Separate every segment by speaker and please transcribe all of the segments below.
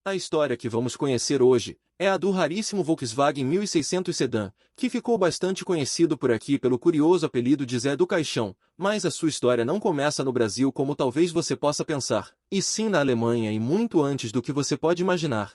Speaker 1: A história que vamos conhecer hoje é a do raríssimo Volkswagen 1600 Sedan, que ficou bastante conhecido por aqui pelo curioso apelido de Zé do Caixão, mas a sua história não começa no Brasil como talvez você possa pensar, e sim na Alemanha e muito antes do que você pode imaginar.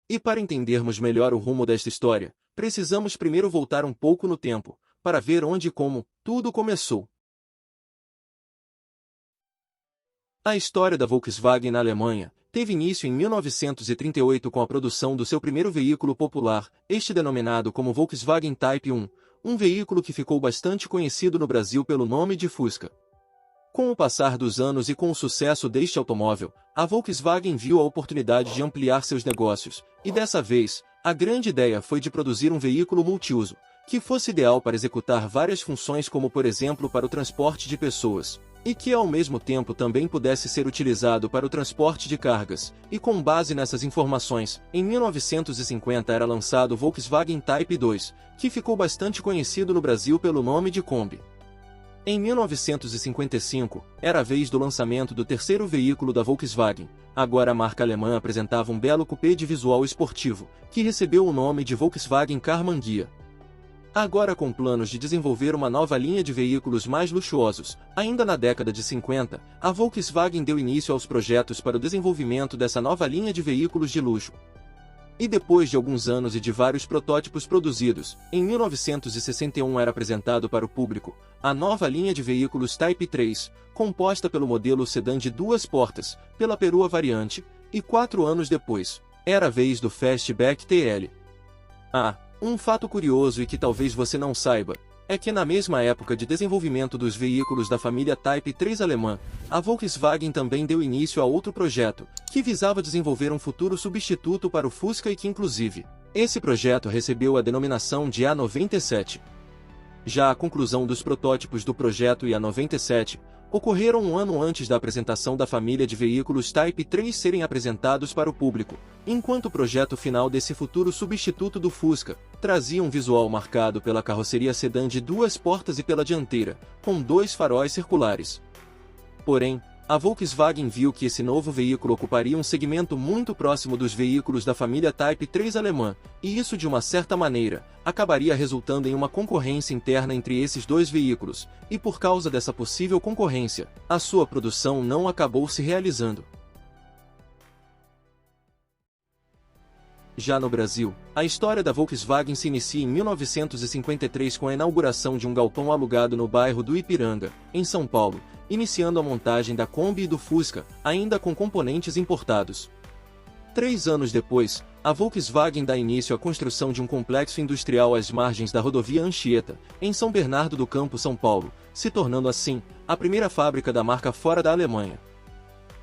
Speaker 1: E para entendermos melhor o rumo desta história, precisamos primeiro voltar um pouco no tempo, para ver onde e como tudo começou. A história da Volkswagen na Alemanha teve início em 1938 com a produção do seu primeiro veículo popular, este denominado como Volkswagen Type 1, um veículo que ficou bastante conhecido no Brasil pelo nome de Fusca. Com o passar dos anos e com o sucesso deste automóvel, a Volkswagen viu a oportunidade de ampliar seus negócios, e dessa vez, a grande ideia foi de produzir um veículo multiuso, que fosse ideal para executar várias funções como por exemplo para o transporte de pessoas, e que ao mesmo tempo também pudesse ser utilizado para o transporte de cargas, e com base nessas informações, em 1950 era lançado o Volkswagen Type 2, que ficou bastante conhecido no Brasil pelo nome de Kombi. Em 1955, era a vez do lançamento do terceiro veículo da Volkswagen. Agora a marca alemã apresentava um belo coupé de visual esportivo, que recebeu o nome de Volkswagen Carmanguia. Agora com planos de desenvolver uma nova linha de veículos mais luxuosos, ainda na década de 50, a Volkswagen deu início aos projetos para o desenvolvimento dessa nova linha de veículos de luxo. E depois de alguns anos e de vários protótipos produzidos, em 1961 era apresentado para o público a nova linha de veículos Type 3, composta pelo modelo sedã de duas portas, pela perua variante, e 4 anos depois, era a vez do Fastback TL. Um fato curioso e que talvez você não saiba, é que na mesma época de desenvolvimento dos veículos da família Type 3 alemã, a Volkswagen também deu início a outro projeto, que visava desenvolver um futuro substituto para o Fusca e que inclusive, esse projeto recebeu a denominação de A97. Já a conclusão dos protótipos do projeto A97 ocorreram um ano antes da apresentação da família de veículos Type 3 serem apresentados para o público, enquanto o projeto final desse futuro substituto do Fusca trazia um visual marcado pela carroceria sedã de duas portas e pela dianteira, com 2 faróis circulares. Porém, a Volkswagen viu que esse novo veículo ocuparia um segmento muito próximo dos veículos da família Type 3 alemã, e isso de uma certa maneira, acabaria resultando em uma concorrência interna entre esses dois veículos, e por causa dessa possível concorrência, a sua produção não acabou se realizando. Já no Brasil, a história da Volkswagen se inicia em 1953 com a inauguração de um galpão alugado no bairro do Ipiranga, em São Paulo, iniciando a montagem da Kombi e do Fusca, ainda com componentes importados. 3 anos depois, a Volkswagen dá início à construção de um complexo industrial às margens da rodovia Anchieta, em São Bernardo do Campo, São Paulo, se tornando assim, a primeira fábrica da marca fora da Alemanha.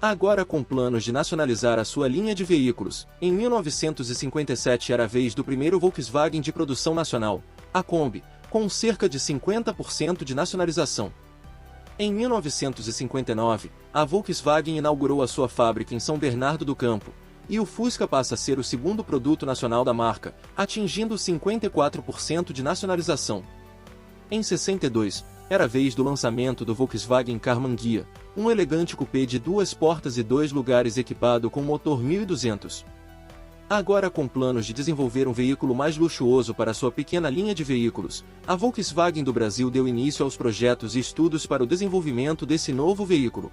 Speaker 1: Agora com planos de nacionalizar a sua linha de veículos, em 1957 era a vez do primeiro Volkswagen de produção nacional, a Kombi, com cerca de 50% de nacionalização. Em 1959, a Volkswagen inaugurou a sua fábrica em São Bernardo do Campo, e o Fusca passa a ser o segundo produto nacional da marca, atingindo 54% de nacionalização. Em 62, era a vez do lançamento do Volkswagen Carmanguia, um elegante coupé de 2 portas e 2 lugares equipado com motor 1200. Agora com planos de desenvolver um veículo mais luxuoso para sua pequena linha de veículos, a Volkswagen do Brasil deu início aos projetos e estudos para o desenvolvimento desse novo veículo.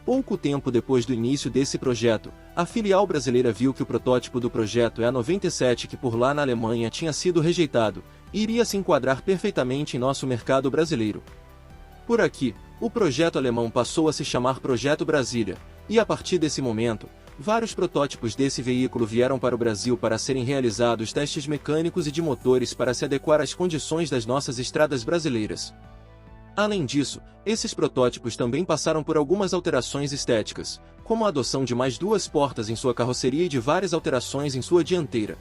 Speaker 1: Pouco tempo depois do início desse projeto, a filial brasileira viu que o protótipo do projeto A97 que por lá na Alemanha tinha sido rejeitado, iria se enquadrar perfeitamente em nosso mercado brasileiro. Por aqui, o projeto alemão passou a se chamar Projeto Brasília, e a partir desse momento, vários protótipos desse veículo vieram para o Brasil para serem realizados testes mecânicos e de motores para se adequar às condições das nossas estradas brasileiras. Além disso, esses protótipos também passaram por algumas alterações estéticas, como a adoção de mais 2 portas em sua carroceria e de várias alterações em sua dianteira.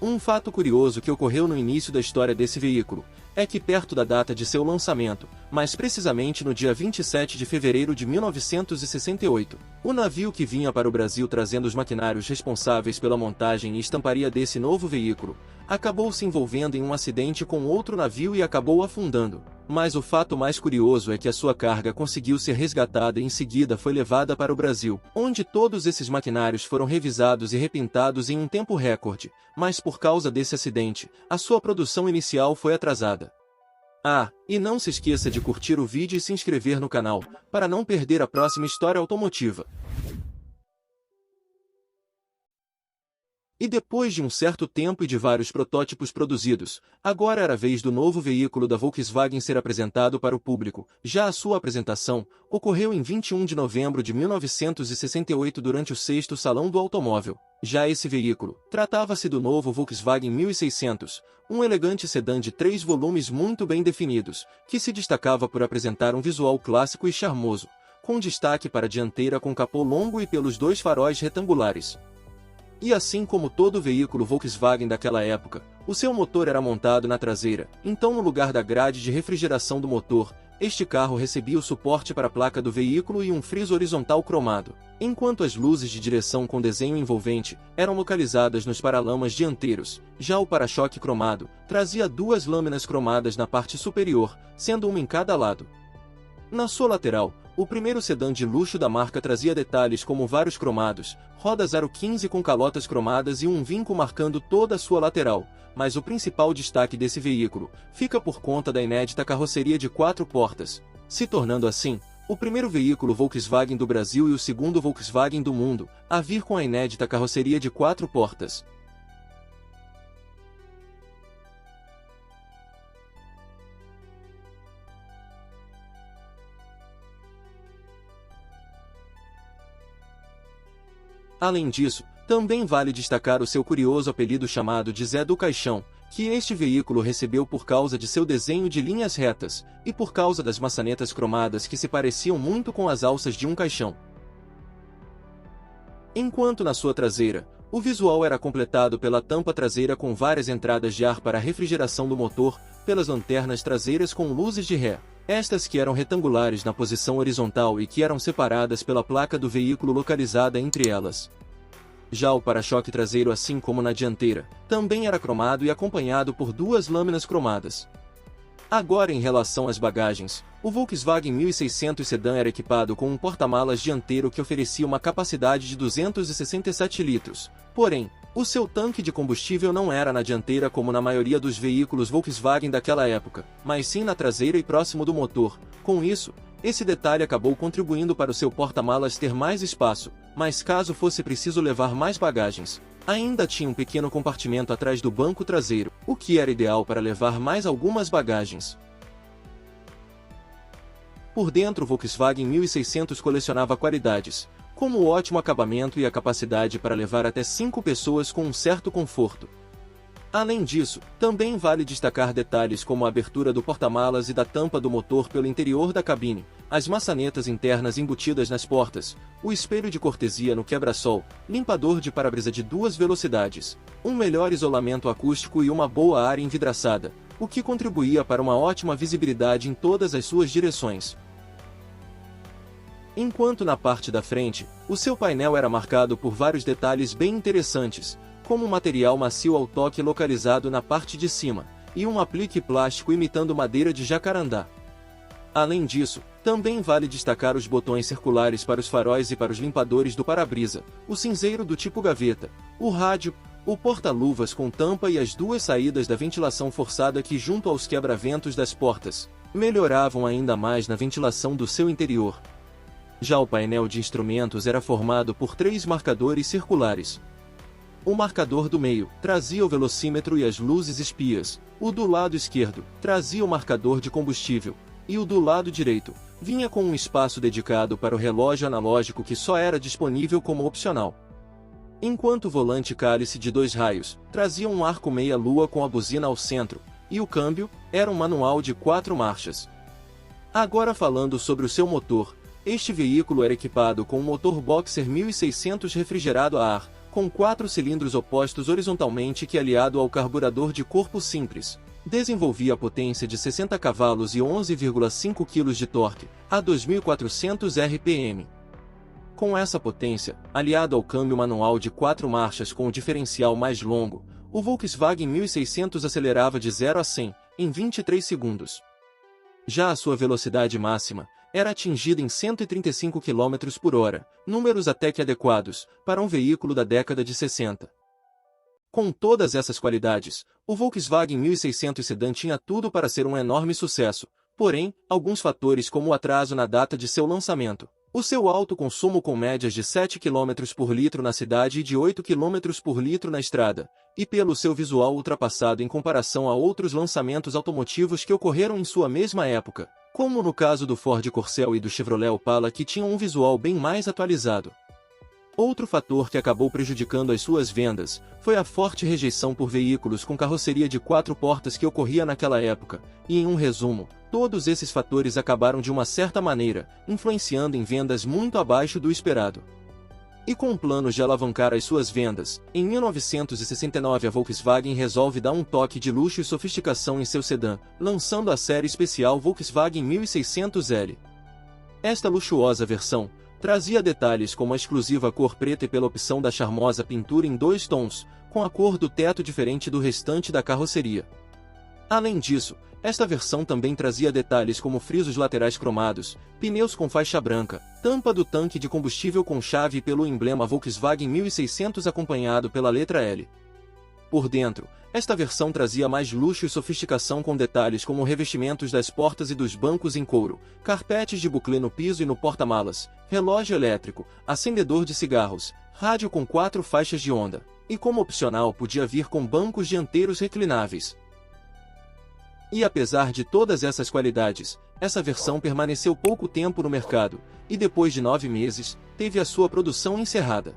Speaker 1: Um fato curioso que ocorreu no início da história desse veículo, é que perto da data de seu lançamento, mais precisamente no dia 27 de fevereiro de 1968, o navio que vinha para o Brasil trazendo os maquinários responsáveis pela montagem e estamparia desse novo veículo, acabou se envolvendo em um acidente com outro navio e acabou afundando. Mas o fato mais curioso é que a sua carga conseguiu ser resgatada e em seguida foi levada para o Brasil, onde todos esses maquinários foram revisados e repintados em um tempo recorde, mas por causa desse acidente, a sua produção inicial foi atrasada. Ah, e não se esqueça de curtir o vídeo e se inscrever no canal, para não perder a próxima história automotiva. E depois de um certo tempo e de vários protótipos produzidos, agora era a vez do novo veículo da Volkswagen ser apresentado para o público. Já a sua apresentação ocorreu em 21 de novembro de 1968 durante o 6º Salão do Automóvel. Já esse veículo, tratava-se do novo Volkswagen 1600, um elegante sedã de 3 volumes muito bem definidos, que se destacava por apresentar um visual clássico e charmoso, com destaque para a dianteira com capô longo e pelos 2 faróis retangulares. E assim como todo veículo Volkswagen daquela época, o seu motor era montado na traseira, então no lugar da grade de refrigeração do motor, este carro recebia o suporte para a placa do veículo e um friso horizontal cromado, enquanto as luzes de direção com desenho envolvente eram localizadas nos paralamas dianteiros. Já o para-choque cromado trazia 2 lâminas cromadas na parte superior, sendo uma em cada lado. Na sua lateral, o primeiro sedã de luxo da marca trazia detalhes como vários cromados, rodas aro 15 com calotas cromadas e um vinco marcando toda a sua lateral, mas o principal destaque desse veículo fica por conta da inédita carroceria de 4 portas, se tornando assim o primeiro veículo Volkswagen do Brasil e o segundo Volkswagen do mundo a vir com a inédita carroceria de 4 portas. Além disso, também vale destacar o seu curioso apelido chamado de Zé do Caixão, que este veículo recebeu por causa de seu desenho de linhas retas, e por causa das maçanetas cromadas que se pareciam muito com as alças de um caixão. Enquanto na sua traseira, o visual era completado pela tampa traseira com várias entradas de ar para a refrigeração do motor, pelas lanternas traseiras com luzes de ré, estas que eram retangulares na posição horizontal e que eram separadas pela placa do veículo localizada entre elas. Já o para-choque traseiro, assim como na dianteira, também era cromado e acompanhado por 2 lâminas cromadas. Agora em relação às bagagens, o Volkswagen 1600 Sedan era equipado com um porta-malas dianteiro que oferecia uma capacidade de 267 litros, porém, o seu tanque de combustível não era na dianteira como na maioria dos veículos Volkswagen daquela época, mas sim na traseira e próximo do motor. Com isso, esse detalhe acabou contribuindo para o seu porta-malas ter mais espaço, mas caso fosse preciso levar mais bagagens, ainda tinha um pequeno compartimento atrás do banco traseiro, o que era ideal para levar mais algumas bagagens. Por dentro, o Volkswagen 1600 colecionava qualidades, como o ótimo acabamento e a capacidade para levar até 5 pessoas com um certo conforto. Além disso, também vale destacar detalhes como a abertura do porta-malas e da tampa do motor pelo interior da cabine, as maçanetas internas embutidas nas portas, o espelho de cortesia no quebra-sol, limpador de para-brisa de 2 velocidades, um melhor isolamento acústico e uma boa área envidraçada, o que contribuía para uma ótima visibilidade em todas as suas direções. Enquanto na parte da frente, o seu painel era marcado por vários detalhes bem interessantes, como um material macio ao toque localizado na parte de cima, e um aplique plástico imitando madeira de jacarandá. Além disso, também vale destacar os botões circulares para os faróis e para os limpadores do para-brisa, o cinzeiro do tipo gaveta, o rádio, o porta-luvas com tampa e as 2 saídas da ventilação forçada que, junto aos quebra-ventos das portas, melhoravam ainda mais na ventilação do seu interior. Já o painel de instrumentos era formado por 3 marcadores circulares. O marcador do meio trazia o velocímetro e as luzes espias, o do lado esquerdo trazia o marcador de combustível, e o do lado direito vinha com um espaço dedicado para o relógio analógico que só era disponível como opcional. Enquanto o volante cálice de 2 raios trazia um arco meia-lua com a buzina ao centro, e o câmbio era um manual de 4 marchas. Agora falando sobre o seu motor, este veículo era equipado com um motor Boxer 1600 refrigerado a ar, com 4 cilindros opostos horizontalmente que, aliado ao carburador de corpo simples, desenvolvia potência de 60 cavalos e 11,5 kg de torque, a 2.400 RPM. Com essa potência, aliado ao câmbio manual de 4 marchas com o diferencial mais longo, o Volkswagen 1600 acelerava de 0 a 100 em 23 segundos. Já a sua velocidade máxima era atingida em 135 km por hora, números até que adequados para um veículo da década de 60. Com todas essas qualidades, o Volkswagen 1600 Sedan tinha tudo para ser um enorme sucesso, porém, alguns fatores como o atraso na data de seu lançamento, o seu alto consumo com médias de 7 km por litro na cidade e de 8 km por litro na estrada, e pelo seu visual ultrapassado em comparação a outros lançamentos automotivos que ocorreram em sua mesma época, como no caso do Ford Corcel e do Chevrolet Opala, que tinham um visual bem mais atualizado. Outro fator que acabou prejudicando as suas vendas foi a forte rejeição por veículos com carroceria de 4 portas que ocorria naquela época, e em um resumo, todos esses fatores acabaram de uma certa maneira, influenciando em vendas muito abaixo do esperado. E com planos de alavancar as suas vendas, em 1969 a Volkswagen resolve dar um toque de luxo e sofisticação em seu sedã, lançando a série especial Volkswagen 1600L. Esta luxuosa versão trazia detalhes como a exclusiva cor preta e pela opção da charmosa pintura em 2 tons, com a cor do teto diferente do restante da carroceria. Além disso, esta versão também trazia detalhes como frisos laterais cromados, pneus com faixa branca, tampa do tanque de combustível com chave e pelo emblema Volkswagen 1600 acompanhado pela letra L. Por dentro, esta versão trazia mais luxo e sofisticação com detalhes como revestimentos das portas e dos bancos em couro, carpetes de buclé no piso e no porta-malas, relógio elétrico, acendedor de cigarros, rádio com 4 faixas de onda, e como opcional podia vir com bancos dianteiros reclináveis. E apesar de todas essas qualidades, essa versão permaneceu pouco tempo no mercado, e depois de 9 meses, teve a sua produção encerrada.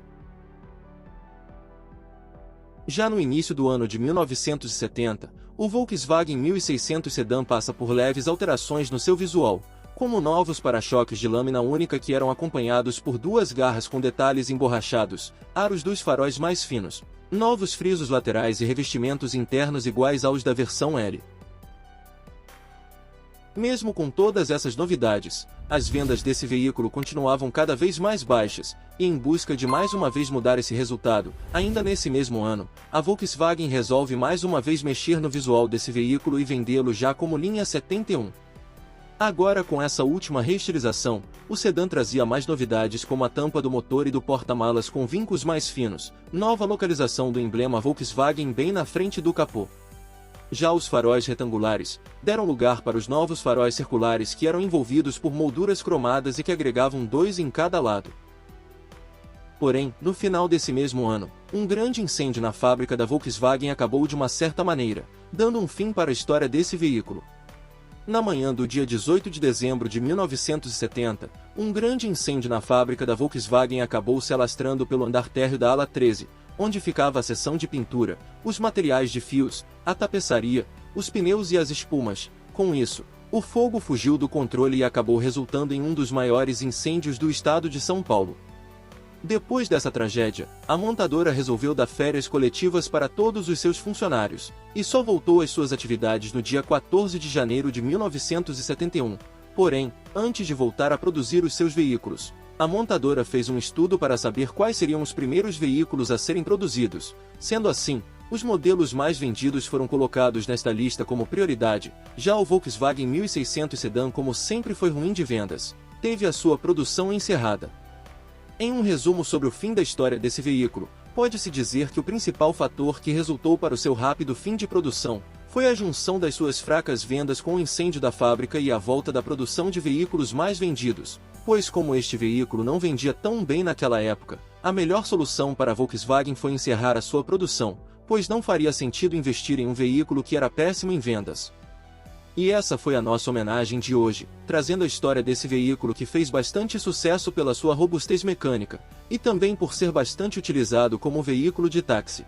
Speaker 1: Já no início do ano de 1970, o Volkswagen 1600 Sedan passa por leves alterações no seu visual, como novos para-choques de lâmina única que eram acompanhados por 2 garras com detalhes emborrachados, aros dos faróis mais finos, novos frisos laterais e revestimentos internos iguais aos da versão L. Mesmo com todas essas novidades, as vendas desse veículo continuavam cada vez mais baixas, e em busca de mais uma vez mudar esse resultado, ainda nesse mesmo ano, a Volkswagen resolve mais uma vez mexer no visual desse veículo e vendê-lo já como linha 71. Agora com essa última reestilização, o sedã trazia mais novidades como a tampa do motor e do porta-malas com vincos mais finos, nova localização do emblema Volkswagen bem na frente do capô. Já os faróis retangulares deram lugar para os novos faróis circulares que eram envolvidos por molduras cromadas e que agregavam 2 em cada lado. Porém, no final desse mesmo ano, um grande incêndio na fábrica da Volkswagen acabou de uma certa maneira, dando um fim para a história desse veículo. Na manhã do dia 18 de dezembro de 1970, um grande incêndio na fábrica da Volkswagen acabou se alastrando pelo andar térreo da ala 13, onde ficava a seção de pintura, os materiais de fios, a tapeçaria, os pneus e as espumas. Com isso, o fogo fugiu do controle e acabou resultando em um dos maiores incêndios do estado de São Paulo. Depois dessa tragédia, a montadora resolveu dar férias coletivas para todos os seus funcionários, e só voltou às suas atividades no dia 14 de janeiro de 1971. Porém, antes de voltar a produzir os seus veículos, a montadora fez um estudo para saber quais seriam os primeiros veículos a serem produzidos. Sendo assim, os modelos mais vendidos foram colocados nesta lista como prioridade. Já o Volkswagen 1600 Sedan, como sempre foi ruim de vendas, teve a sua produção encerrada. Em um resumo sobre o fim da história desse veículo, pode-se dizer que o principal fator que resultou para o seu rápido fim de produção foi a junção das suas fracas vendas com o incêndio da fábrica e a volta da produção de veículos mais vendidos, pois como este veículo não vendia tão bem naquela época, a melhor solução para a Volkswagen foi encerrar a sua produção, pois não faria sentido investir em um veículo que era péssimo em vendas. E essa foi a nossa homenagem de hoje, trazendo a história desse veículo que fez bastante sucesso pela sua robustez mecânica, e também por ser bastante utilizado como veículo de táxi.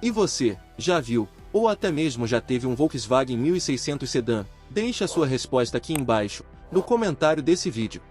Speaker 1: E você, já viu, ou até mesmo já teve um Volkswagen 1600 Sedan? Deixe a sua resposta aqui embaixo, no comentário desse vídeo.